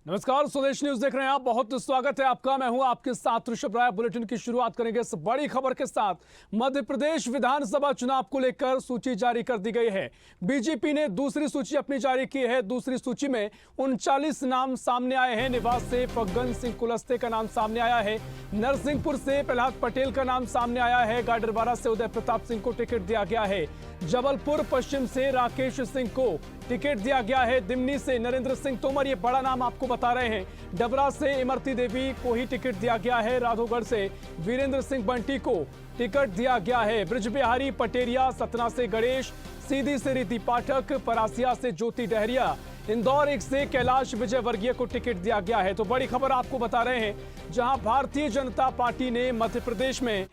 नमस्कार, स्वदेश न्यूज देख रहे हैं आप। बहुत स्वागत है आपका। मैं हूं आपके साथ ऋषभ राय। बुलेटिन की शुरुआत करेंगे इस बड़ी खबर के साथ। मध्य प्रदेश विधानसभा चुनाव को लेकर सूची जारी कर दी गई है। बीजेपी ने दूसरी सूची अपनी जारी की है। दूसरी सूची में 39 नाम सामने आए हैं। निवास से फग्गन सिंह कुलस्ते का नाम सामने आया है। नरसिंहपुर से प्रहलाद पटेल का नाम सामने आया है। गाडरवारा से उदय प्रताप सिंह को टिकट दिया गया है। जबलपुर पश्चिम से राकेश सिंह को टिकट दिया गया है। दिमनी से नरेंद्र सिंह तोमर, ये बड़ा नाम आपको बता रहे हैं। डबरा से इमरती देवी को ही टिकट दिया गया है। राघोगढ़ से वीरेंद्र सिंह बंटी को टिकट दिया गया है। ब्रिजबिहारी पटेरिया, सतना से गणेश, सीधी से रीति पाठक, परासिया से ज्योति डहरिया, इंदौर एक से कैलाश विजयवर्गीय को टिकट दिया गया है। तो बड़ी खबर आपको बता रहे हैं, जहां भारतीय जनता पार्टी ने मध्य प्रदेश में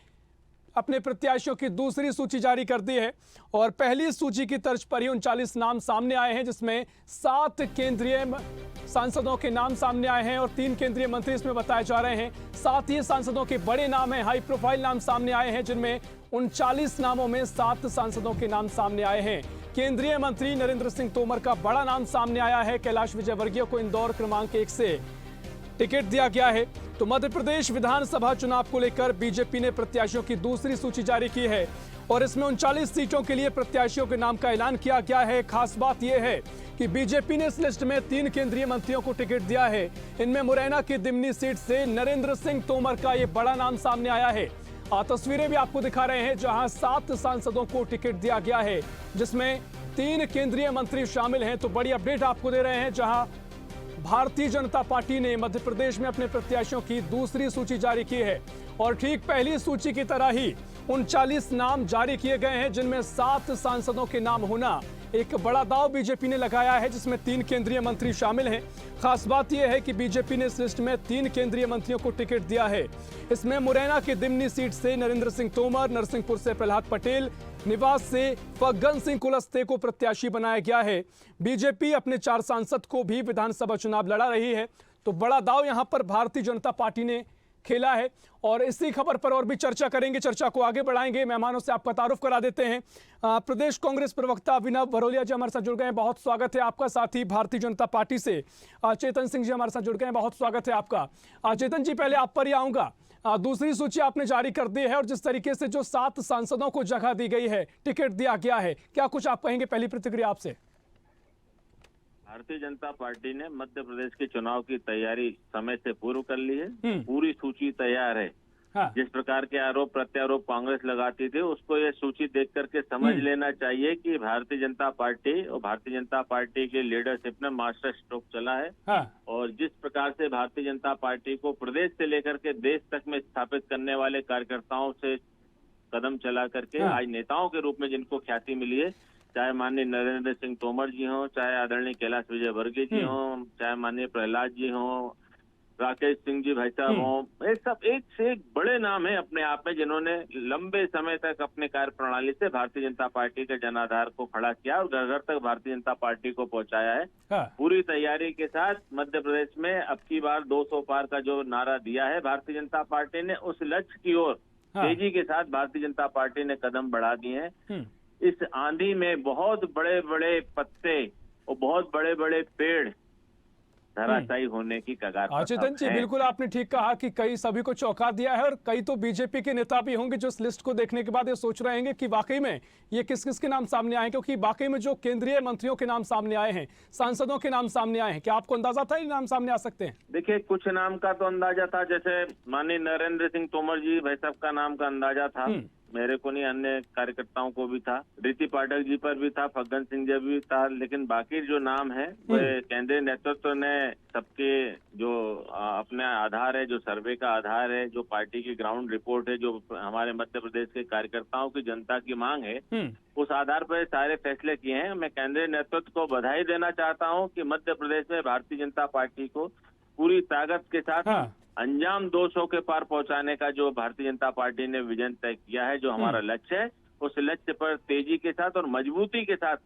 अपने प्रत्याशियों की दूसरी सूची जारी कर दी है और पहली सूची की तर्ज पर ही 39 नाम सामने आए हैं, जिसमें 7 केंद्रीय सांसदों के नाम सामने आए हैं और 3 केंद्रीय मंत्री इसमें बताए जा रहे हैं। साथ ही सांसदों के बड़े नाम हैं, हाई प्रोफाइल नाम सामने आए हैं, जिनमें 39 नामों में 7 सांसदों के नाम सामने आए हैं। केंद्रीय मंत्री नरेंद्र सिंह तोमर का बड़ा नाम सामने आया है। कैलाश विजयवर्गीय को इंदौर क्रमांक 1 से टिकट दिया गया है। तो मध्य प्रदेश विधानसभा चुनाव को लेकर बीजेपी ने प्रत्याशियों की दूसरी सूची जारी की है और इसमें 39 सीटों के लिए प्रत्याशियों के नाम का ऐलान किया गया है। खास बात यह है कि बीजेपी ने इस लिस्ट में 3 केंद्रीय मंत्रियों को टिकट दिया है। इनमें मुरैना की दिमनी सीट से नरेंद्र सिंह तोमर का यह बड़ा नाम सामने आया है। तस्वीरें भी आपको दिखा रहे हैं, जहां 7 सांसदों को टिकट दिया गया है, जिसमें 3 केंद्रीय मंत्री शामिल हैं। तो बड़ी अपडेट आपको दे रहे हैं, जहां भारतीय जनता पार्टी ने मध्य प्रदेश में अपने प्रत्याशियों की दूसरी सूची जारी की है और ठीक पहली सूची की तरह ही 39 नाम जारी किए गए हैं, जिनमें 7 सांसदों के नाम होना एक बड़ा दांव बीजेपी ने लगाया है, जिसमें 3 केंद्रीय मंत्री शामिल हैं। खास बात यह है कि बीजेपी ने इस लिस्ट में 3 केंद्रीय मंत्रियों को टिकट दिया है। इसमें मुरैना की दिमनी सीट से नरेंद्र सिंह तोमर, नरसिंहपुर से प्रहलाद पटेल, निवास से फग्गन सिंह कुलस्ते को प्रत्याशी बनाया गया है। बीजेपी अपने 4 सांसद को भी विधानसभा चुनाव लड़ा रही है। तो बड़ा दांव यहां पर भारतीय जनता पार्टी ने खेला है और इसी खबर पर और भी चर्चा करेंगे। चर्चा को आगे बढ़ाएंगे। मेहमानों से आपका तारुफ करा देते हैं। प्रदेश कांग्रेस प्रवक्ता अभिनव बरोलिया जी हमारे साथ जुड़ गए हैं, बहुत स्वागत है आपका। साथ ही भारतीय जनता पार्टी से चेतन सिंह जी हमारे साथ जुड़ गए हैं, बहुत स्वागत है आपका। चेतन जी, पहले आप पर ही आऊंगा। दूसरी सूची आपने जारी कर दी है और जिस तरीके से जो 7 सांसदों को जगह दी गई है, टिकट दिया गया है, क्या कुछ आप कहेंगे? पहली प्रतिक्रिया आपसे। भारतीय जनता पार्टी ने मध्य प्रदेश के चुनाव की तैयारी समय से पूर्व कर ली है। पूरी सूची तैयार है। हाँ। जिस प्रकार के आरोप प्रत्यारोप कांग्रेस लगाती थी, उसको ये सूची देख करके समझ लेना चाहिए कि भारतीय जनता पार्टी और भारतीय जनता पार्टी के लीडरशिप में मास्टर स्ट्रोक चला है। हाँ। और जिस प्रकार से भारतीय जनता पार्टी को प्रदेश से लेकर के देश तक में स्थापित करने वाले कार्यकर्ताओं से कदम चला करके आज नेताओं के रूप में जिनको ख्याति मिली है, चाहे माननीय नरेंद्र सिंह तोमर जी हों, चाहे आदरणीय कैलाश विजयवर्गीय जी हों, चाहे माननीय प्रहलाद जी हों, राकेश सिंह जी भाई साहब हों, ये सब एक से एक बड़े नाम है अपने आप में, जिन्होंने लंबे समय तक अपने कार्य प्रणाली से भारतीय जनता पार्टी के जनाधार को खड़ा किया और घर घर तक भारतीय जनता पार्टी को पहुंचाया है। हाँ। पूरी तैयारी के साथ मध्य प्रदेश में अब की बार 200 पार का जो नारा दिया है भारतीय जनता पार्टी ने, उस लक्ष्य की ओर तेजी के साथ भारतीय जनता पार्टी ने कदम बढ़ा दिए हैं। इस आंधी में बहुत बड़े बड़े पत्ते और बहुत बड़े बड़े पेड़ धराशायी होने की कगार पर चेतन जी, बिल्कुल आपने ठीक कहा कि कई सभी को चौंका दिया है और कई तो बीजेपी के नेता भी होंगे जो इस लिस्ट को देखने के बाद ये सोच रहे होंगे कि वाकई में ये किस किस के नाम सामने आए, क्योंकि वाकई में जो केंद्रीय मंत्रियों के नाम सामने आए हैं, सांसदों के नाम सामने आए हैं, क्या आपको अंदाजा था ये नाम सामने आ सकते हैं? देखिए, कुछ नाम का तो अंदाजा था, जैसे माननीय नरेंद्र सिंह तोमर जी भाई साहब का नाम का अंदाजा था, मेरे को नहीं, अन्य कार्यकर्ताओं को भी था, रीति पाठक जी पर भी था, फग्गन सिंह जी भी था, लेकिन बाकी जो नाम है वो केंद्रीय नेतृत्व ने सबके जो अपने आधार है, जो सर्वे का आधार है, जो पार्टी की ग्राउंड रिपोर्ट है, जो हमारे मध्य प्रदेश के कार्यकर्ताओं की जनता की मांग है, उस आधार पर सारे फैसले किए हैं। मैं केंद्रीय नेतृत्व को बधाई देना चाहता हूँ कि मध्य प्रदेश में भारतीय जनता पार्टी को पूरी ताकत के साथ अंजाम 200 के पार पहुंचाने का जो भारतीय जनता पार्टी ने विजन तय किया है, जो हमारा लक्ष्य है, उस लक्ष्य पर तेजी के साथ और मजबूती के साथ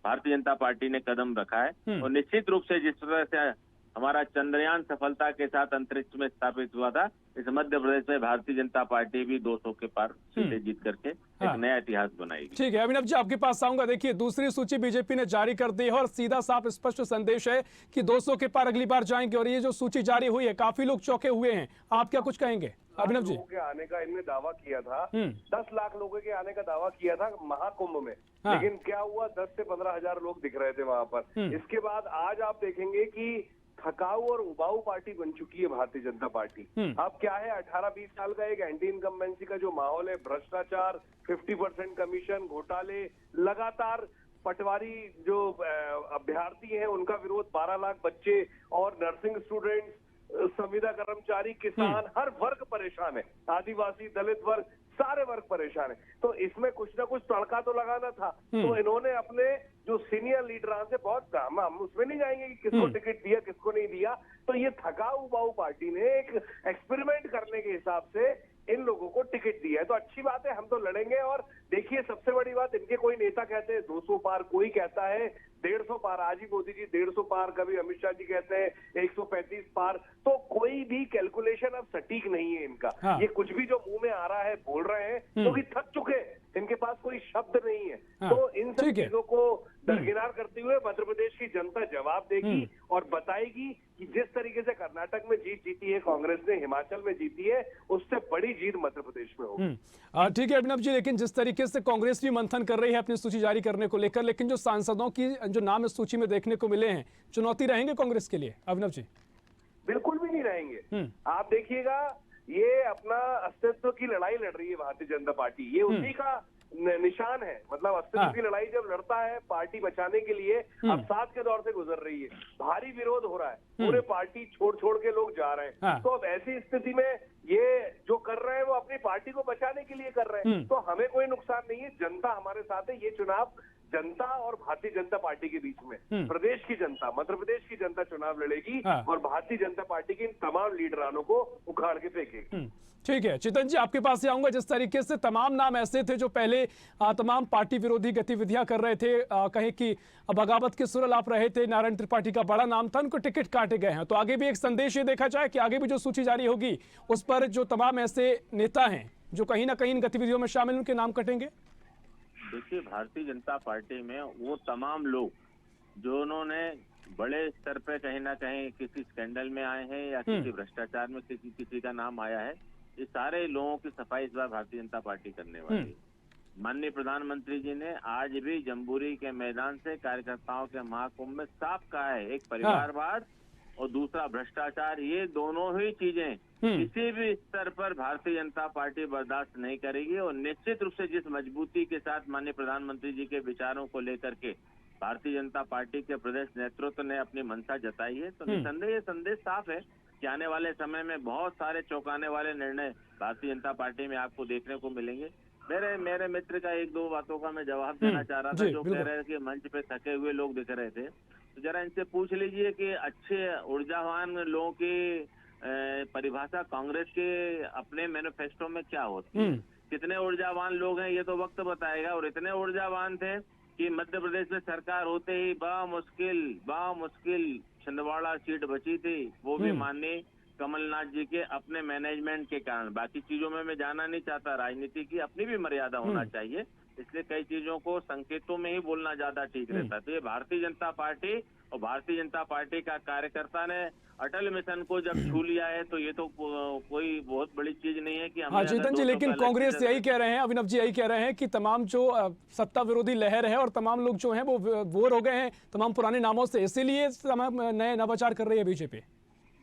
भारतीय जनता पार्टी ने कदम रखा है। और निश्चित रूप से जिस तरह से हमारा चंद्रयान सफलता के साथ अंतरिक्ष में स्थापित हुआ था, इस मध्य प्रदेश में भारतीय जनता पार्टी भी 200 के पार सीटें जीत करके एक नया इतिहास बनाएगी। ठीक है अभिनव जी, आपके पास आऊंगा। देखिए, दूसरी सूची बीजेपी ने जारी कर दी है और सीधा साफ स्पष्ट संदेश है कि 200 के पार अगली बार जाएंगे। और ये जो सूची जारी हुई है, काफी लोग चौंके हुए हैं। आप क्या कुछ कहेंगे अभिनव जी? लोगों के आने का इनने दावा किया था, 10 लाख लोगों के आने का दावा किया था महाकुंभ में, लेकिन क्या हुआ, 10 से 15 हजार लोग दिख रहे थे वहां पर। इसके बाद आज आप देखेंगे कि थकाऊ और उबाऊ पार्टी बन चुकी है भारतीय जनता पार्टी। अब क्या है, 18-20 साल का एक एंटी इनकम्बेंसी का जो माहौल है, भ्रष्टाचार, 50% कमीशन, घोटाले, लगातार पटवारी जो अभ्यर्थी हैं उनका विरोध, 12 लाख बच्चे और नर्सिंग स्टूडेंट्स, संविदा कर्मचारी, किसान, हर वर्ग परेशान है, आदिवासी, दलित वर्ग, सारे वर्ग परेशान है। तो इसमें कुछ ना कुछ तड़का तो लगाना था। तो इन्होंने अपने जो सीनियर लीडर से बहुत, हम उसमें नहीं जाएंगे कि किसको टिकट दिया किसको नहीं दिया, तो ये थकाऊ उबाऊ पार्टी ने एक एक्सपेरिमेंट करने के हिसाब से इन लोगों को टिकट दिया है। तो अच्छी बात है, हम तो लड़ेंगे। और देखिए, सबसे बड़ी बात, इनके कोई नेता कहते हैं 200 पार, कोई कहता है 150 पार, आज ही मोदी जी 150 पार, कभी अमित शाह जी कहते हैं 135 पार। तो कोई भी कैलकुलेशन अब सटीक नहीं है इनका। ये कुछ भी जो मुंह में आ रहा है बोल रहे हैं क्योंकि थक चुके हैं, इनके पास कोई शब्द नहीं है। तो इन सब चीजों को दरकिनार करते हुए मध्य प्रदेश की जनता जवाब देगी और बताएगी कि जिस तरीके से कर्नाटक में जीत जीती है कांग्रेस ने, हिमाचल में जीती है, उससे बड़ी जीत मध्य प्रदेश में होगी। ठीक है अभिनव जी, लेकिन जिस तरीके से कांग्रेस भी मंथन कर रही है अपनी सूची जारी करने को लेकर, लेकिन जो सांसदों की जो नाम इस सूची में देखने को मिले हैं, चुनौती रहेंगे कांग्रेस के लिए अभिनव जी? बिल्कुल भी नहीं रहेंगे। आप देखिएगा, ये अपना अस्तित्व की लड़ाई लड़ रही है भारतीय जनता पार्टी, ये उसी का निशान है। मतलब अस्तित्व की लड़ाई जब लड़ता है पार्टी बचाने के लिए, अब साथ के दौर से गुजर रही है, भारी विरोध हो रहा है, पूरे पार्टी छोड़ छोड़ के लोग जा रहे हैं। तो अब ऐसी स्थिति में ये जो कर रहे हैं वो अपनी पार्टी को बचाने के लिए कर रहे हैं। तो हमें कोई नुकसान नहीं है, जनता हमारे साथ है। ये चुनाव जनता और भारतीय जनता पार्टी के बीच में, प्रदेश की जनता, मध्य प्रदेश की जनता चुनाव लड़ेगी और भारतीय जनता पार्टी के इन तमाम लीडरानों को उखाड़ के फेंकेगी। ठीक है चेतन जी, आपके पास ही आऊंगा। जिस तरीके से तमाम नाम ऐसे थे जो पहले तमाम पार्टी विरोधी गतिविधियां कर रहे थे, कहें कि बगावत के सुर आप रहे थे, नारायण त्रिपाठी का बड़ा नाम था, उनको टिकट काटे गए हैं। तो आगे भी एक संदेश ये देखा जाए कि आगे भी जो सूची जारी होगी उस पर जो तमाम ऐसे नेता हैं जो कहीं ना कहीं इन गतिविधियों में शामिल, उनके नाम कटेंगे। देखिए, भारतीय जनता पार्टी में वो तमाम लोग जो उन्होंने बड़े स्तर पे कहीं ना कहीं किसी स्कैंडल में आए हैं या किसी भ्रष्टाचार में किसी का नाम आया है, ये सारे लोगों की सफाई इस बार भारतीय जनता पार्टी करने वाली है। माननीय प्रधानमंत्री जी ने आज भी जम्बूरी के मैदान से कार्यकर्ताओं के महाकुंभ में साफ कहा है, एक परिवारवाद और दूसरा भ्रष्टाचार, ये दोनों ही चीजें किसी भी स्तर पर भारतीय जनता पार्टी बर्दाश्त नहीं करेगी। और निश्चित रूप से जिस मजबूती के साथ माननीय प्रधानमंत्री जी के विचारों को लेकर के भारतीय जनता पार्टी के प्रदेश नेतृत्व ने अपनी मंशा जताई है, तो निसंदेह ये संदेश साफ है कि आने वाले समय में बहुत सारे चौंकाने वाले निर्णय भारतीय जनता पार्टी में आपको देखने को मिलेंगे। मेरे मित्र का एक दो बातों का मैं जवाब देना चाह रहा था, जो कह रहे थे कि मंच पे थके हुए लोग दिख रहे थे, तो जरा इनसे पूछ लीजिए कि अच्छे ऊर्जावान लोगों की परिभाषा कांग्रेस के अपने मैनिफेस्टो में क्या होती है, कितने ऊर्जावान लोग हैं ये तो वक्त बताएगा। और इतने ऊर्जावान थे कि मध्य प्रदेश में सरकार होते ही बामुश्किल छिंदवाड़ा सीट बची थी, वो भी माननीय कमलनाथ जी के अपने मैनेजमेंट के कारण। बाकी चीजों में मैं जाना नहीं चाहता, राजनीति की अपनी भी मर्यादा होना चाहिए, इसलिए कई चीजों को संकेतों में ही बोलना ज्यादा ठीक रहता है। तो ये भारतीय जनता पार्टी और भारतीय जनता पार्टी का कार्यकर्ता ने अटल मिशन को जब छू लिया है, तो ये तो कोई बहुत बड़ी चीज नहीं है कि हाँ चेतन जी, लेकिन कांग्रेस यही कह रहे हैं, अभिनव जी यही कह रहे हैं कि तमाम जो सत्ता विरोधी लहर है और तमाम लोग जो हैं वो बोर हो गए हैं तमाम पुराने नामों से, इसीलिए नए नवाचार कर रही है बीजेपी।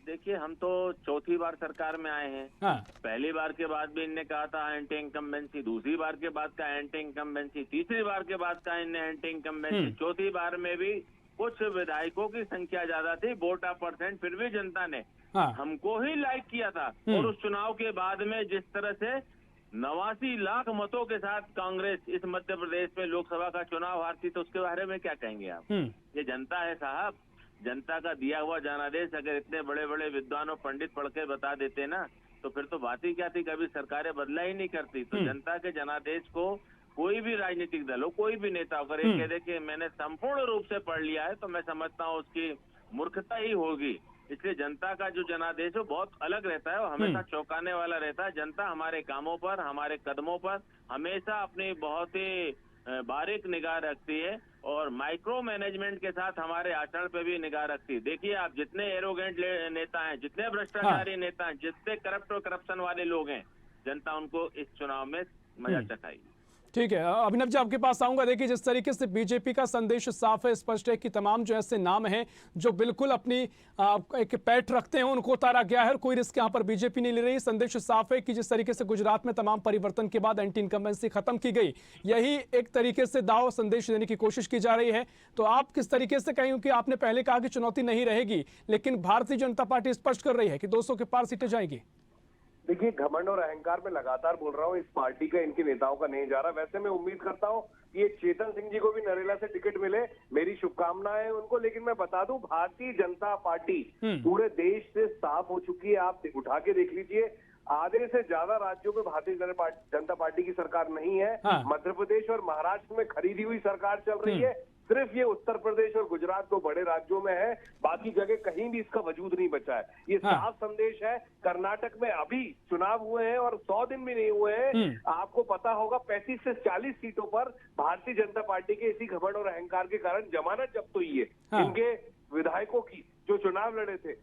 देखिए, हम तो चौथी बार सरकार में आए हैं। पहली बार के बाद भी इनने कहा था एंटी इनकम्बेंसी, दूसरी बार के बाद का एंटी इनकम्बेंसी, तीसरी बार के बाद का इनने एंटी इनकम्बेंसी, चौथी बार में भी कुछ विधायकों की संख्या ज्यादा थी, वोट परसेंट, फिर भी जनता ने हमको ही लाइक किया था। और उस चुनाव के बाद में जिस तरह से 89 लाख मतों के साथ कांग्रेस इस मध्य प्रदेश में लोकसभा का चुनाव हारती, तो उसके बारे में क्या कहेंगे आप? ये जनता है साहब, जनता का दिया हुआ जनादेश अगर इतने बड़े बड़े विद्वान और पंडित पढ़ के बता देते ना, तो फिर तो बात ही क्या थी, कभी सरकारें बदला ही नहीं करती। तो जनता के जनादेश को कोई भी राजनीतिक दल हो, कोई भी नेता अगर ये कह दे कि मैंने संपूर्ण रूप से पढ़ लिया है, तो मैं समझता हूँ उसकी मूर्खता ही होगी। इसलिए जनता का जो जनादेश है बहुत अलग रहता है और हमेशा चौंकाने वाला रहता है। जनता हमारे कामों पर, हमारे कदमों पर हमेशा अपनी बहुत ही बारीक निगाह रखती है और माइक्रो मैनेजमेंट के साथ हमारे आचरण पे भी निगाह रखती है। देखिए आप, जितने एरोगेंट नेता हैं, जितने भ्रष्टाचारी नेता हैं, जितने करप्ट और करप्शन वाले लोग हैं, जनता उनको इस चुनाव में मजा चखाएगी। ठीक है अभिनव जी, आपके पास आऊंगा। देखिए जिस तरीके से बीजेपी का संदेश साफ है, स्पष्ट है कि तमाम जो ऐसे नाम हैं जो बिल्कुल अपनी एक पैठ रखते हैं उनको उतारा गया है, कोई रिस्क यहाँ पर बीजेपी नहीं ले रही। संदेश साफ है कि जिस तरीके से गुजरात में तमाम परिवर्तन के बाद एंटी इनकम्बेंसी खत्म की गई, यही एक तरीके से दाव संदेश देने की कोशिश की जा रही है। तो आप किस तरीके से कहेंगे कि आपने पहले कहा कि चुनौती नहीं रहेगी, लेकिन भारतीय जनता पार्टी स्पष्ट कर रही है कि 200 के पार सीटें जाएगी। देखिए, घमंड और अहंकार में लगातार बोल रहा हूँ, इस पार्टी का, इनके नेताओं का नहीं जा रहा। वैसे मैं उम्मीद करता हूँ कि ये चेतन सिंह जी को भी नरेला से टिकट मिले, मेरी शुभकामनाएं हैं उनको। लेकिन मैं बता दूं, भारतीय जनता पार्टी पूरे देश से साफ हो चुकी है। आप उठा के देख लीजिए, आधे से ज्यादा राज्यों में भारतीय जनता पार्टी की सरकार नहीं है। मध्य प्रदेश और महाराष्ट्र में खरीदी हुई सरकार चल रही है। सिर्फ ये उत्तर प्रदेश और गुजरात दो बड़े राज्यों में है, बाकी जगह कहीं भी इसका वजूद नहीं बचा है। ये साफ संदेश है। कर्नाटक में अभी चुनाव हुए हैं और 100 दिन भी नहीं हुए हैं, आपको पता होगा 35 से 40 सीटों पर भारतीय जनता पार्टी के इसी घमंड और अहंकार के कारण जमानत जब्त हुई है इनके विधायकों की, जो चुनाव लड़े थे।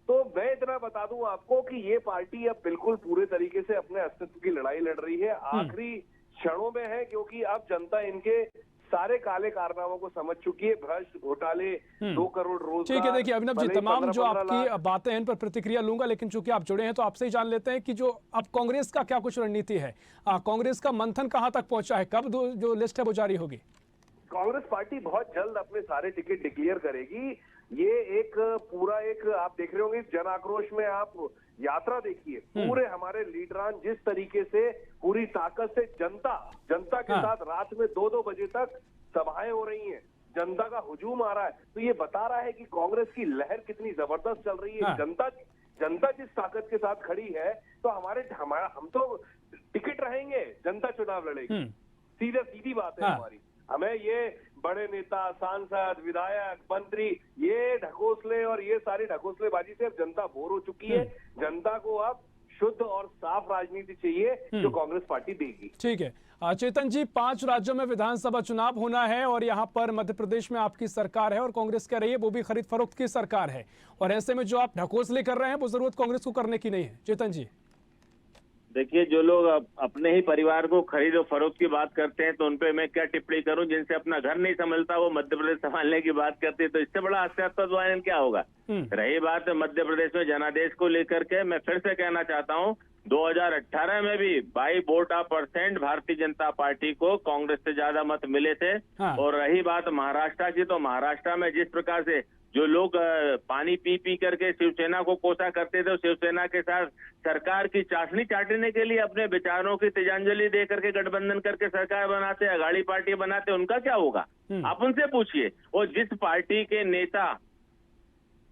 तो मैं इतना बता दूं आपको कि ये पार्टी अब बिल्कुल पूरे तरीके से अपने अस्तित्व की लड़ाई लड़ रही है, आखिरी क्षणों में है, क्योंकि अब जनता इनके सारे काले कारनामों को समझ चुकी है। भ्रष्ट, घोटाले, 2 करोड़ रोजगार। ठीक है, देखिए अभिनव जी, तमाम जो आपकी बातें हैं इन पर प्रतिक्रिया लूंगा, लेकिन चूंकि आप जुड़े हैं तो आपसे ही जान लेते हैं कि जो अब कांग्रेस का क्या कुछ रणनीति है, कांग्रेस का मंथन कहां तक पहुंचा है, कब जो लिस्ट है वो जारी होगी? कांग्रेस पार्टी बहुत जल्द अपने सारे टिकट डिक्लेयर करेगी। ये एक पूरा एक आप देख रहे होंगे जन आक्रोश में, आप यात्रा देखिए, पूरे हमारे लीडरान जिस तरीके से पूरी ताकत से जनता के साथ रात में 2-2 बजे तक सभाएं हो रही हैं, जनता का हुजूम आ रहा है। तो ये बता रहा है कि कांग्रेस की लहर कितनी जबरदस्त चल रही है। जनता जिस ताकत के साथ खड़ी है, तो हम तो टिकट रहेंगे, जनता चुनाव लड़ेगी। सीधी बात है हमारी। हमें ये बड़े नेता, सांसद, विधायक, मंत्री, ये ढकोसले और ये सारी ढकोसलेबाजी से अब जनता बोर हो चुकी है। जनता को अब शुद्ध और साफ राजनीति चाहिए, जो कांग्रेस पार्टी देगी। ठीक है चेतन जी, 5 राज्यों में विधानसभा चुनाव होना है और यहाँ पर मध्य प्रदेश में आपकी सरकार है और कांग्रेस कह रही है वो भी खरीद फरोख्त की सरकार है, और ऐसे में जो आप ढकोसले कर रहे हैं वो जरूरत कांग्रेस को करने की नहीं है। चेतन जी, देखिए, जो लोग अपने ही परिवार को खरीद और फरोख्त की बात करते हैं तो उनपे मैं क्या टिप्पणी करूं, जिनसे अपना घर नहीं संभलता वो मध्य प्रदेश संभालने की बात करते हैं, तो इससे बड़ा हास्यास्पद क्या होगा। रही बात मध्य प्रदेश में जनादेश को लेकर के, मैं फिर से कहना चाहता हूं, 2018 में भी 22% भारतीय जनता पार्टी को कांग्रेस से ज्यादा मत मिले थे। और रही बात महाराष्ट्र की, तो महाराष्ट्र में जिस प्रकार से जो लोग पानी पी करके शिवसेना को कोसा करते थे, शिवसेना के साथ सरकार की चाशनी चाटने के लिए अपने विचारों की तिलांजलि दे करके गठबंधन करके सरकार बनाते, अगाड़ी पार्टी बनाते, उनका क्या होगा आप उनसे पूछिए। और जिस पार्टी के नेता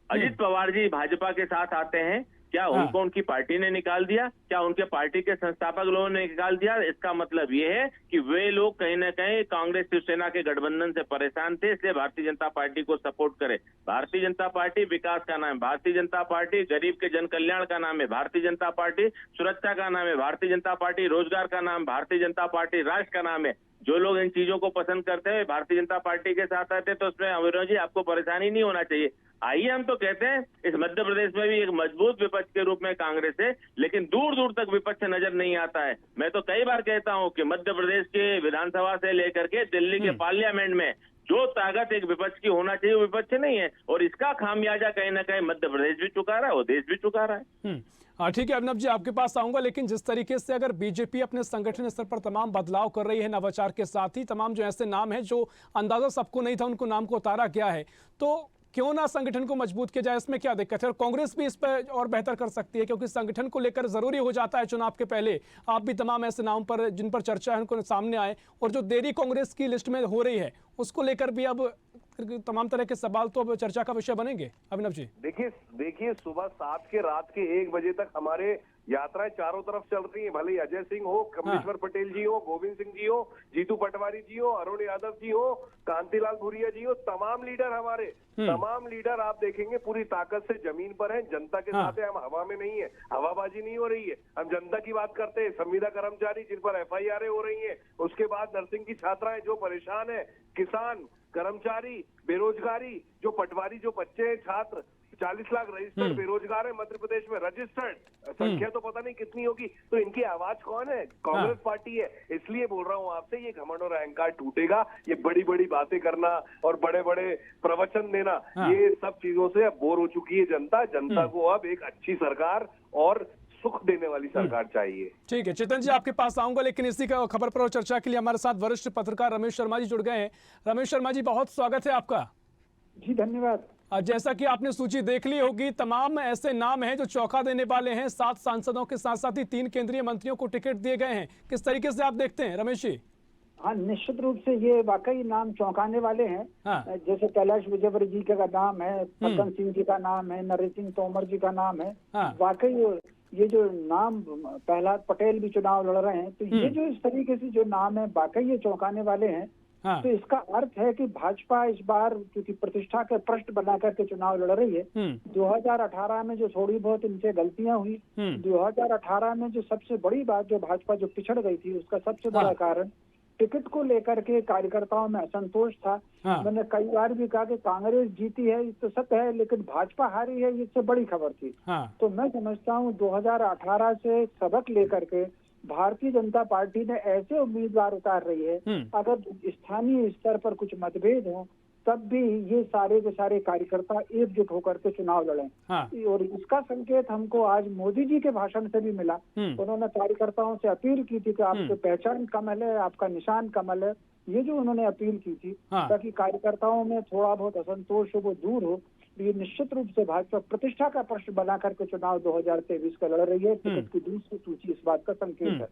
अजित पवार जी भाजपा के साथ आते हैं, क्या उनको उनकी पार्टी ने निकाल दिया? क्या उनके पार्टी के संस्थापक लोगों ने निकाल दिया? इसका मतलब ये है कि वे लोग कहीं ना कहीं कांग्रेस शिवसेना के गठबंधन से परेशान थे, इसलिए भारतीय जनता पार्टी को सपोर्ट करे। भारतीय जनता पार्टी विकास का नाम है, भारतीय जनता पार्टी गरीब के जन कल्याण का नाम है, भारतीय जनता पार्टी सुरक्षा का नाम है, भारतीय जनता पार्टी रोजगार का नाम, भारतीय जनता पार्टी राष्ट्र का नाम है। जो लोग इन चीजों को पसंद करते हैं भारतीय जनता पार्टी के साथ आते हैं, तो उसमें अविरोध जी आपको परेशानी नहीं होना चाहिए। आइए, हम तो कहते हैं इस मध्य प्रदेश में भी एक मजबूत विपक्ष के रूप में कांग्रेस है, लेकिन दूर दूर तक विपक्ष नजर नहीं आता है। मैं तो कई बार कहता हूं कि मध्य प्रदेश के विधानसभा से लेकर के दिल्ली के पार्लियामेंट में जो ताकत एक विपक्ष की होना चाहिए वो विपक्ष नहीं है, और इसका खामियाजा कहीं ना कहीं मध्य प्रदेश भी चुका रहा है और देश भी चुका रहा है। ठीक है अभिनव जी, आपके पास आऊंगा, लेकिन जिस तरीके से अगर बीजेपी अपने संगठन स्तर पर तमाम बदलाव कर रही है, नवाचार के साथ ही तमाम जो ऐसे नाम हैं जो अंदाजा सबको नहीं था उनको नाम को उतारा गया है, तो क्यों ना संगठन को मजबूत किया जाए? इसमें क्या दिक्कत है? और कांग्रेस भी इस पर और बेहतर कर सकती है, क्योंकि संगठन को लेकर जरूरी हो जाता है चुनाव के पहले आप भी तमाम ऐसे नाम पर जिन पर चर्चा है उनको सामने आए, और जो देरी कांग्रेस की लिस्ट में हो रही है उसको लेकर भी अब तमाम तरह के सवाल तो अब चर्चा का विषय बनेंगे। अभिनव जी देखिए सुबह 7 के रात के 1 बजे तक हमारे यात्राएं चारों तरफ चल रही है। भले ही अजय सिंह हो, कमलेश्वर पटेल जी हो, गोविंद सिंह जी हो, जीतू पटवारी जी हो, अरुण यादव जी हो, कांतिलाल भूरिया जी हो, तमाम लीडर हमारे तमाम लीडर आप देखेंगे पूरी ताकत से जमीन पर हैं, जनता के साथ है। हम हवा में नहीं है, हवाबाजी नहीं हो रही है, हम जनता की बात करते हैं। संविदा कर्मचारी जिन पर FIR हो रही है, उसके बाद नर्सिंग की छात्राएं जो परेशान है, किसान, कर्मचारी, बेरोजगारी, जो पटवारी, जो बच्चे हैं, छात्र, 40 लाख रजिस्टर्ड बेरोजगार है मध्य प्रदेश में, रजिस्टर्ड संख्या तो पता नहीं कितनी होगी। तो इनकी आवाज कौन है? कांग्रेस पार्टी है। इसलिए बोल रहा हूं आपसे, ये घमंड और अहंकार टूटेगा। ये बड़ी बड़ी बातें करना और बड़े बड़े प्रवचन देना, ये सब चीजों से अब बोर हो चुकी है जनता। जनता को अब एक अच्छी सरकार और सुख देने वाली सरकार चाहिए। ठीक है चेतन जी, आपके पास आऊंगा, लेकिन इसी का खबर पर और चर्चा के लिए हमारे साथ वरिष्ठ पत्रकार रमेश शर्मा जी जुड़ गए हैं। रमेश शर्मा जी, बहुत स्वागत है आपका। जी धन्यवाद। जैसा कि आपने सूची देख ली होगी, तमाम ऐसे नाम हैं जो चौंका देने वाले हैं। 7 सांसदों के साथ साथ ही 3 केंद्रीय मंत्रियों को टिकट दिए गए हैं। किस तरीके से आप देखते हैं रमेश जी? हाँ, निश्चित रूप से ये वाकई नाम चौंकाने वाले हैं। हाँ। जैसे कैलाश विजयवर्गीय जी का नाम है, फग्गन सिंह जी का नाम है, नरेंद्र सिंह तोमर जी का नाम है। हाँ। वाकई ये जो नाम, प्रहलाद पटेल भी चुनाव लड़ रहे हैं, तो ये जो इस तरीके से जो नाम है वाकई ये चौंकाने वाले हैं। हाँ। तो इसका अर्थ है कि भाजपा इस बार क्योंकि प्रतिष्ठा के प्रश्न बना करके चुनाव लड़ रही है। 2018 में जो थोड़ी बहुत इनसे गलतियां हुई, 2018 में जो सबसे बड़ी बात जो भाजपा जो पिछड़ गई थी, उसका सबसे बड़ा कारण टिकट को लेकर के कार्यकर्ताओं में असंतोष था। मैंने कई बार भी कहा कि कांग्रेस जीती है ये तो सत्य है, लेकिन भाजपा हारी है, इससे बड़ी खबर थी। तो मैं समझता हूँ 2018 से सबक लेकर के भारतीय जनता पार्टी ने ऐसे उम्मीदवार उतार रही है, अगर स्थानीय स्तर पर कुछ मतभेद हो तब भी ये सारे के सारे कार्यकर्ता एकजुट होकर के चुनाव लड़ें। और इसका संकेत हमको आज मोदी जी के भाषण से भी मिला। उन्होंने कार्यकर्ताओं से अपील की थी कि आपकी पहचान कमल है, आपका निशान कमल है, ये जो उन्होंने अपील की थी, ताकि कार्यकर्ताओं में थोड़ा बहुत असंतोष हो वो दूर हो। ये निश्चित रूप से भाजपा प्रतिष्ठा का प्रश्न बना करके चुनाव 2023 का लड़ रही है। टिकट की दूसरी सूची इस बात का संकेत है।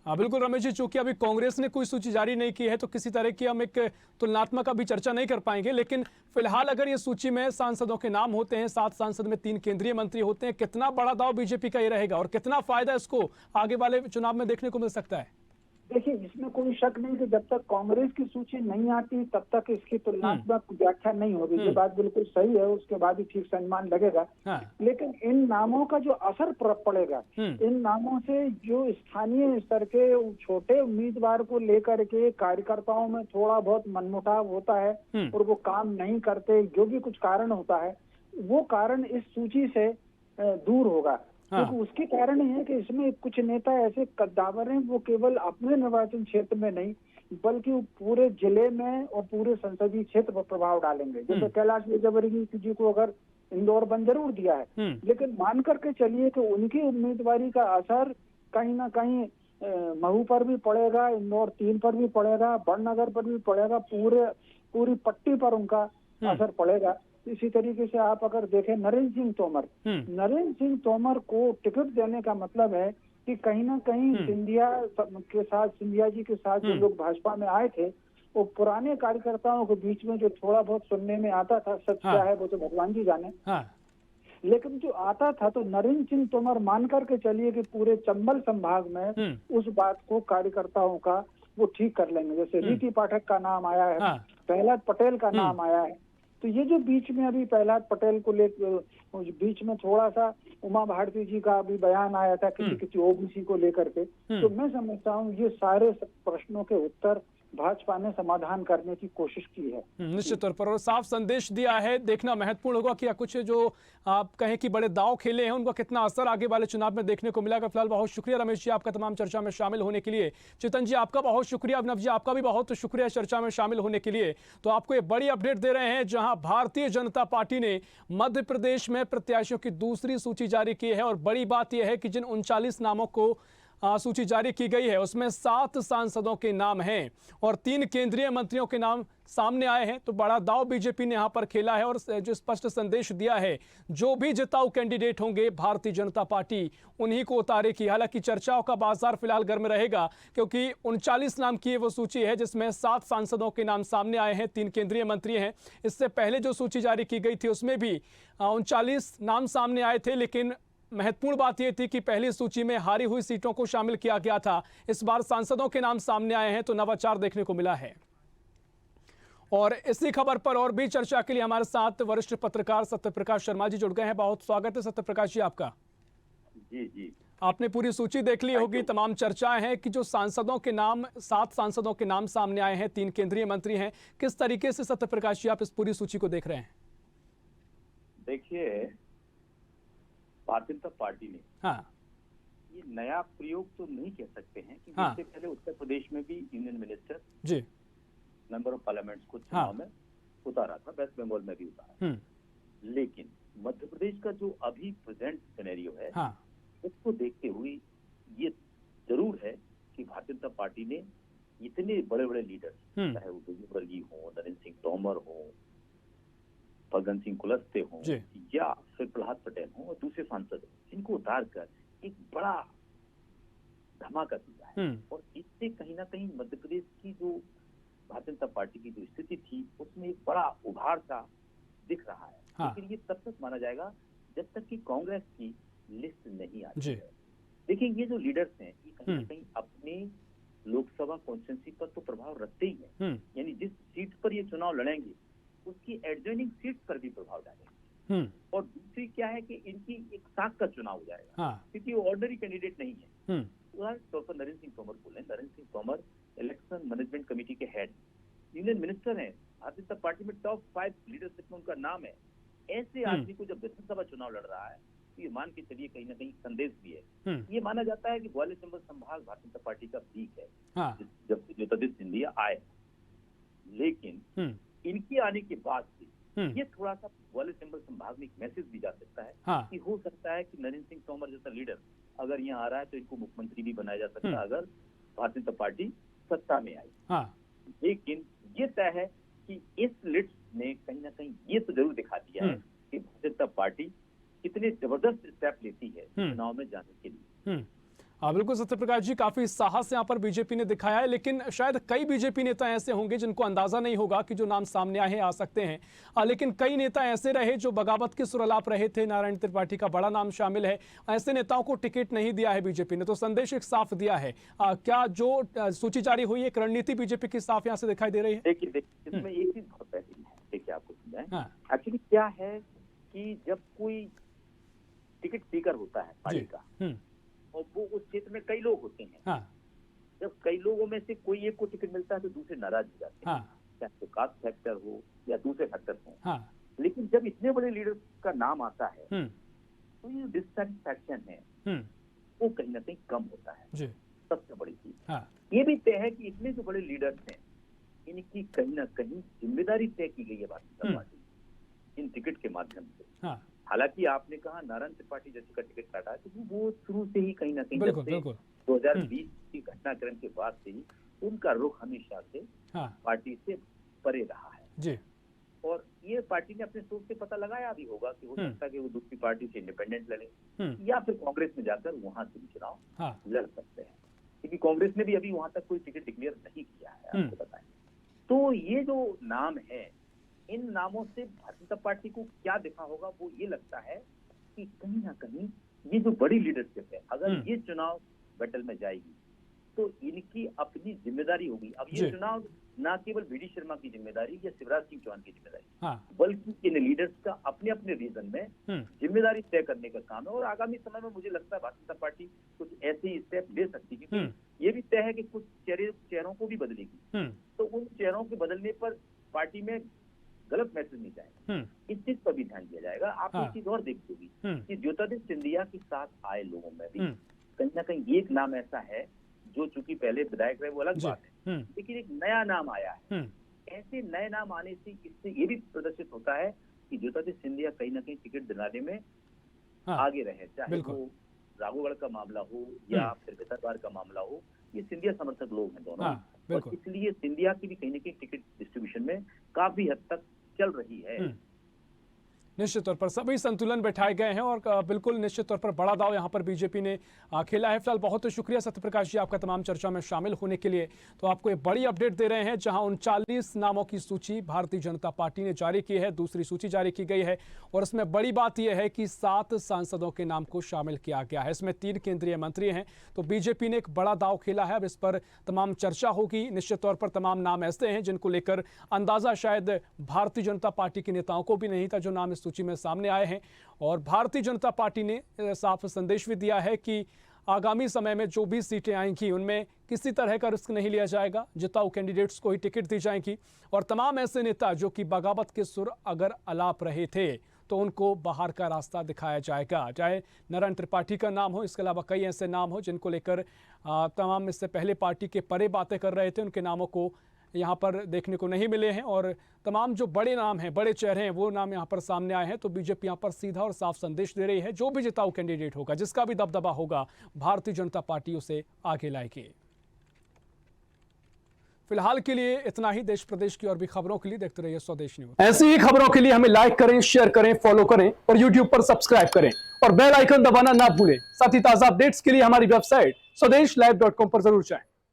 हाँ बिल्कुल रमेश जी, चूंकि अभी कांग्रेस ने कोई सूची जारी नहीं की है तो किसी तरह की हम एक तुलनात्मक अभी चर्चा नहीं कर पाएंगे, लेकिन फिलहाल अगर ये सूची में सांसदों के नाम होते हैं, 7 सांसद में 3 केंद्रीय मंत्री होते हैं, कितना बड़ा दांव बीजेपी का ये रहेगा और कितना फायदा इसको आगे वाले चुनाव में देखने को मिल सकता है? देखिए, इसमें कोई शक नहीं कि जब तक कांग्रेस की सूची नहीं आती तब तक इसकी तुलनात्मक व्याख्या नहीं होगी। ये बात बिल्कुल सही है, उसके बाद ही ठीक से अनुमान लगेगा। लेकिन इन नामों का जो असर पड़ेगा, इन नामों से जो स्थानीय स्तर के छोटे उम्मीदवार को लेकर के कार्यकर्ताओं में थोड़ा बहुत मनमुटाव होता है और वो काम नहीं करते, जो भी कुछ कारण होता है, वो कारण इस सूची से दूर होगा। क्योंकि उसके कारण है कि इसमें कुछ नेता ऐसे कद्दावर हैं, वो केवल अपने निर्वाचन क्षेत्र में नहीं बल्कि पूरे जिले में और पूरे संसदीय क्षेत्र पर प्रभाव डालेंगे। जैसे कैलाश विजयवर्गीय जी को अगर इंदौर बंद जरूर दिया है, लेकिन मान करके चलिए कि उनकी उम्मीदवारी का असर कहीं ना कहीं महू पर भी पड़ेगा, इंदौर 3 पर भी पड़ेगा, बड़नगर पर भी पड़ेगा, पूरी पट्टी पर उनका असर पड़ेगा। इसी तरीके से आप अगर देखें नरेंद्र सिंह तोमर को टिकट देने का मतलब है कि कहीं ना कहीं सिंधिया जी के साथ जो लोग भाजपा में आए थे, वो पुराने कार्यकर्ताओं के बीच में जो थोड़ा बहुत सुनने में आता था, सच क्या है वो तो भगवान जी जाने, लेकिन जो आता था, तो नरेंद्र सिंह तोमर मान करके चलिए कि पूरे चंबल संभाग में उस बात को कार्यकर्ताओं का वो ठीक कर लेंगे। जैसे रीति पाठक का नाम आया है, प्रहलाद पटेल का नाम आया है। तो ये जो बीच में अभी प्रहलाद पटेल को लेकर बीच में थोड़ा सा उमा भारती जी का अभी बयान आया था किसी ओबीसी को लेकर के, तो मैं समझता हूँ ये सारे प्रश्नों के उत्तर भाजपा ने समाधान करने की कोशिश की है। निश्चित तौर पर, और साफ संदेश दिया है। देखना महत्वपूर्ण होगा कि कुछ जो आप कहें कि बड़े दांव खेले हैं उनका कितना असर आगे वाले चुनाव में देखने को मिलेगा। फिलहाल बहुत शुक्रिया रमेश जी आपका तमाम चर्चा में शामिल होने के लिए। चेतन जी आपका बहुत शुक्रिया, अभिनव जी आपका भी बहुत शुक्रिया चर्चा में शामिल होने के लिए। तो आपको ये बड़ी अपडेट दे रहे हैं, जहां भारतीय जनता पार्टी ने मध्य प्रदेश में प्रत्याशियों की दूसरी सूची जारी की है और बड़ी बात यह है कि जिन 39 नामों को सूची जारी की गई है उसमें 7 सांसदों के नाम हैं और 3 केंद्रीय मंत्रियों के नाम सामने आए हैं। तो बड़ा दांव बीजेपी ने यहां पर खेला है और जो स्पष्ट संदेश दिया है, जो भी जिताऊ कैंडिडेट होंगे भारतीय जनता पार्टी उन्हीं को उतारेगी। हालांकि चर्चाओं का बाजार फिलहाल गर्म रहेगा क्योंकि 39 नाम की वो सूची है जिसमें 7 सांसदों के नाम सामने आए हैं, 3 केंद्रीय मंत्री हैं। इससे पहले जो सूची जारी की गई थी उसमें भी 39 नाम सामने आए थे, लेकिन महत्वपूर्ण बात यह थी कि पहली सूची में हारी हुई सीटों को शामिल किया गया था। इस बार सांसदों के नाम सामने आए हैं तो नवाचार देखने को मिला है। और इसी खबर पर और भी चर्चा के लिए हमारे साथ वरिष्ठ पत्रकार सत्यप्रकाश शर्मा जी जुड़ गए हैं। बहुत स्वागत है सत्यप्रकाश जी आपका। जी आपने पूरी सूची देख ली होगी, तमाम चर्चाएं हैं कि जो सांसदों के नाम 7 सांसदों के नाम सामने आए हैं, 3 केंद्रीय मंत्री हैं। किस तरीके से सत्यप्रकाश जी आप इस पूरी सूची को देख रहे हैं? देखिए, भारतीय जनता पार्टी ने ये नया प्रयोग तो नहीं कह सकते हैं कि इससे पहले उत्तर प्रदेश में भी union minister ji member of parliament को चुनाव में उतारा था, वेस्ट बंगाल में भी उतारा। लेकिन मध्य प्रदेश का जो अभी प्रेजेंट सिनेरियो है उसको देखते हुए ये जरूर है कि भारतीय जनता पार्टी ने इतने बड़े बड़े लीडर, चाहे वो बुजुर्गी हो, नरेंद्र सिंह तोमर हो, फग्गन सिंह कुलस्ते हो या फिर प्रहलाद पटेल हो और दूसरे सांसद, इनको उतार कर एक बड़ा धमाका दिया है। और इससे कहीं ना कहीं मध्य प्रदेश की जो भारतीय जनता पार्टी की जो स्थिति थी उसमें एक बड़ा उभार सा दिख रहा है। लेकिन ये तब तक माना जाएगा जब तक कि कांग्रेस की लिस्ट नहीं आती है। देखिए, ये जो लीडर्स हैं ये कहीं ना कहीं अपने लोकसभा कॉन्स्टिट्यूंसी पर तो प्रभाव रखते ही है, यानी जिस सीट पर ये चुनाव लड़ेंगे उसकी एडजॉइनिंग सीट पर भी प्रभाव डालेंगे। और दूसरी क्या है कि इनकी एक साख का चुनाव हो जाएगा, क्योंकि वो ऑर्डिनरी कैंडिडेट नहीं है। उदाहरण के तौर पर नरेंद्र सिंह तोमर को लें। Narendra Singh Tomar election management committee के हेड, यूनियन मिनिस्टर हैं, भारतीय जनता पार्टी में टॉप 5 लीडरशिप में उनका नाम है। ऐसे आदमी को जब विधानसभा चुनाव लड़ रहा है तो ये मान के चलिए कहीं ना कहीं संदेश भी है। ये माना जाता है कि ग्वालियर चंबल संभाग भारतीय जनता पार्टी का वीक है जब ज्योतिरादित्य सिंधिया आए। लेकिन इनके आने के बाद से ये थोड़ा सा ग्वालियर चंबल संभाग में एक मैसेज भी जा सकता है कि हो सकता है कि नरेंद्र सिंह तोमर जैसा लीडर अगर यहाँ आ रहा है तो इनको मुख्यमंत्री भी बनाया जा सकता है अगर भारतीय जनता पार्टी सत्ता में आई। लेकिन ये तय है कि इस लिस्ट ने कहीं ना कहीं ये तो जरूर दिखा दिया है कि भारतीय जनता पार्टी कितने जबरदस्त स्टेप लेती है चुनाव में जाने के लिए। बिल्कुल सत्यप्रकाश जी, काफी साहस यहाँ पर बीजेपी ने दिखाया है, लेकिन शायद कई बीजेपी नेता ऐसे होंगे जिनको अंदाजा नहीं होगा कि जो नाम सामने आए आ सकते हैं। लेकिन कई नेता ऐसे रहे जो बगावत के सुरलाप रहे थे। नारायण त्रिपाठी का बड़ा नाम शामिल है। ऐसे नेताओं को टिकट नहीं दिया है बीजेपी ने, तो संदेश एक साफ दिया है। क्या जो सूची जारी हुई है, एक रणनीति बीजेपी की साफ यहाँ से दिखाई दे रही है? देखिए, इसमें एक चीज बहुत बेहतरीन है, देखिए आपको समझाएं। एक्चुअली क्या है कि जब कोई टिकट स्पीकर होता है पार्टी का और वो उस क्षेत्र में कई लोग होते हैं, जब कई लोगों में से कोई एक को टिकट मिलता है तो दूसरे नाराज हो जाते हैं, चाहे तो कास्ट फैक्टर हो या दूसरे फैक्टर हो। लेकिन जब इतने बड़े लीडर का नाम आता है तो ये डिससैटिस्फैक्शन है वो कहीं ना कहीं कम होता है। सबसे बड़ी चीज ये भी तय है कि इतने जो बड़े लीडर्स हैं इनकी कहीं ना कहीं जिम्मेदारी तय की गई है भारतीय जनता पार्टी इन टिकट के माध्यम से। हालांकि आपने कहा नारायण त्रिपाठी जैसे का टिकट काटा तो वो शुरू से ही कहीं ना कहीं 2020 की घटनाक्रम के बाद से ही उनका रुख हमेशा से पार्टी से परे रहा है। और ये पार्टी ने अपने सोच से पता लगाया भी होगा कि हो सकता है कि वो दूसरी पार्टी से इंडिपेंडेंट लड़े या फिर कांग्रेस में जाकर वहां से भी चुनाव लड़ सकते हैं, क्योंकि कांग्रेस ने भी अभी वहां तक कोई टिकट डिक्लेयर नहीं किया है, आपको बताएं। तो ये जो नाम है, इन नामों से भारतीय जनता पार्टी को क्या दिखा होगा, वो ये लगता है कि कहीं ना कहीं ये जो बड़ी लीडरशिप है, अगर ये चुनाव बैटल में जाएगी तो इनकी अपनी जिम्मेदारी होगी। अब ये चुनाव ना केवल बीडी शर्मा की जिम्मेदारी या शिवराज सिंह चौहान की जिम्मेदारी, बल्कि इन लीडर्स का अपने अपने रीजन में जिम्मेदारी तय करने का काम है। और आगामी समय में मुझे लगता है भारतीय जनता पार्टी कुछ ऐसे ही स्टेप ले सकती है, क्योंकि ये भी तय है कि कुछ चेहरों को भी बदलेगी, तो उन चेहरों के बदलने पर पार्टी में गलत मैसेज नहीं जाएगा, इस चीज पर भी ध्यान दिया जाएगा। आप एक चीज और देखते होगी कि ज्योतिरादित्य सिंधिया के साथ आए लोगों में भी कहीं ना कहीं एक नाम ऐसा है जो चूंकि पहले विधायक रहे वो अलग बात है, लेकिन एक नया नाम आया है। ऐसे नए नाम आने से इससे ये भी प्रदर्शित होता है कि ज्योतिरादित्य सिंधिया कहीं ना कहीं टिकट दिलाने में आगे रहे, चाहे वो राघोगढ़ का मामला हो या फिर भितरवार का मामला हो, ये सिंधिया समर्थक लोग हैं दोनों। और इसलिए सिंधिया की भी कहीं न कहीं टिकट डिस्ट्रीब्यूशन में काफी हद तक चल रही है। निश्चित तौर पर सभी संतुलन बैठाए गए हैं और बिल्कुल निश्चित तौर पर बड़ा दाव यहां पर बीजेपी ने खेला है। फिलहाल बहुत शुक्रिया सत्यप्रकाश जी आपका तमाम चर्चा में शामिल होने के लिए। तो आपको एक बड़ी अपडेट दे रहे हैं, जहां 39 नामों की सूची भारतीय जनता पार्टी ने जारी की है, दूसरी सूची जारी की गई है और इसमें बड़ी बात यह है कि 7 सांसदों के नाम को शामिल किया गया है। इसमें 3 केंद्रीय मंत्री हैं। तो बीजेपी ने एक बड़ा दाव खेला है। अब इस पर तमाम चर्चा होगी। निश्चित तौर पर तमाम नाम ऐसे हैं जिनको लेकर अंदाजा शायद भारतीय जनता पार्टी के नेताओं को भी नहीं था, जो नाम सूची में सामने आए हैं। और भारतीय जनता पार्टी ने साफ संदेश भी दिया है कि आगामी समय में जो भी सीटें आएंगी उनमें किसी तरह का रिस्क नहीं लिया जाएगा, जिताऊ कैंडिडेट्स को ही टिकट दी जाएगी। और तमाम ऐसे नेता जो कि बगावत के सुर अगर अलाप रहे थे तो उनको बाहर का रास्ता दिखाया जाएगा, चाहे नारायण त्रिपाठी का नाम हो, इसके अलावा कई ऐसे नाम हो जिनको लेकर तमाम इससे पहले पार्टी के परे बातें कर रहे थे, उनके नामों को यहाँ पर देखने को नहीं मिले हैं। और तमाम जो बड़े नाम हैं, बड़े चेहरे हैं, वो नाम यहाँ पर सामने आए हैं। तो बीजेपी यहाँ पर सीधा और साफ संदेश दे रही है, जो भी जिताऊ कैंडिडेट होगा, जिसका भी दबदबा होगा, भारतीय जनता पार्टी उसे आगे लाएगी। फिलहाल के लिए इतना ही। देश प्रदेश की और भी खबरों के लिए देखते रहिए स्वदेश न्यूज। ऐसी ही खबरों के लिए हमें लाइक करें, शेयर करें, फॉलो करें और यूट्यूब पर सब्सक्राइब करें और बेल आइकन दबाना ना भूलें। साथ ही ताजा अपडेट्स के लिए हमारी वेबसाइट swadesh live.com पर जरूर जाएं।